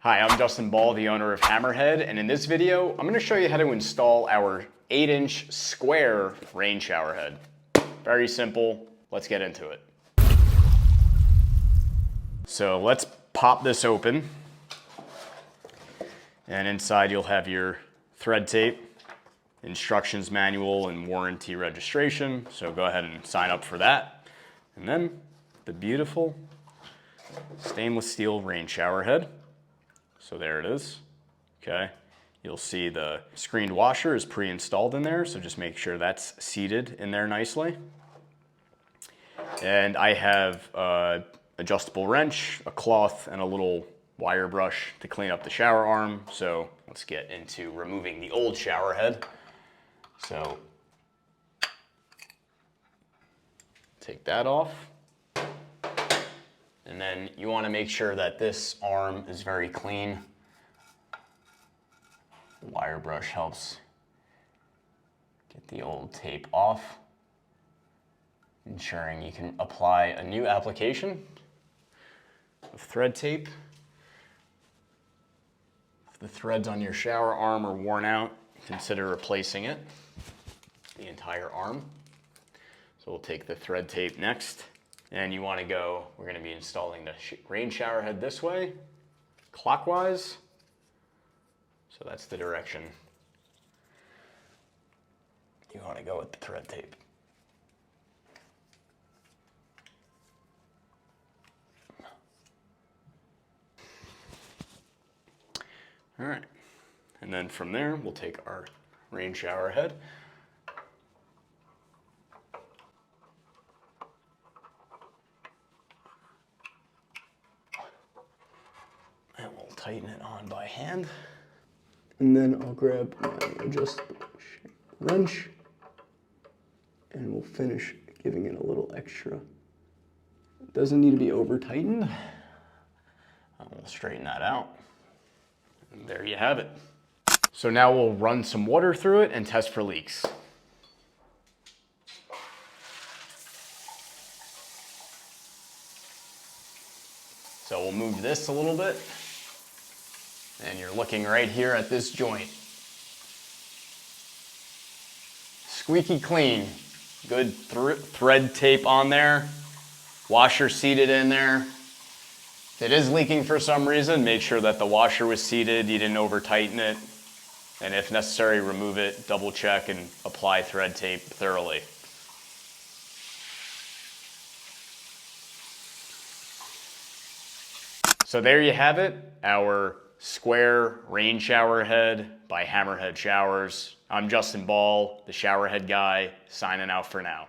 Hi, I'm Justin Ball, the owner of HammerHead, and in this video, I'm going to show you how to install our 8-inch square rain shower head. Very simple. Let's get into it. So let's pop this open, and inside you'll have your thread tape, instructions manual, and warranty registration. So go ahead and sign up for that. And then the beautiful stainless steel rain shower head. So there it is, okay? You'll see the screened washer is pre-installed in there, so just make sure that's seated in there nicely. And I have an adjustable wrench, a cloth, and a little wire brush to clean up the shower arm. So let's get into removing the old shower head. So take that off. And then you want to make sure that this arm is very clean. The wire brush helps get the old tape off, ensuring you can apply a new application of thread tape. If the threads on your shower arm are worn out, consider replacing it, the entire arm. So we'll take the thread tape next. And you want to go, we're going to be installing the rain shower head this way, clockwise. So that's the direction you want to go with the thread tape. All right, and then from there, we'll take our rain shower head. And we'll tighten it on by hand. And then I'll grab my adjustable wrench and we'll finish giving it a little extra. It doesn't need to be over tightened. And we'll straighten that out. And there you have it. So now we'll run some water through it and test for leaks. So we'll move this a little bit. And you're looking right here at this joint. Squeaky clean. Good thread tape on there. Washer seated in there. If it is leaking for some reason, make sure that the washer was seated, you didn't over tighten it. And if necessary, remove it, double check, and apply thread tape thoroughly. So there you have it, our square rain shower head by HammerHead Showers. I'm Justin Ball, the shower head guy, signing out for now.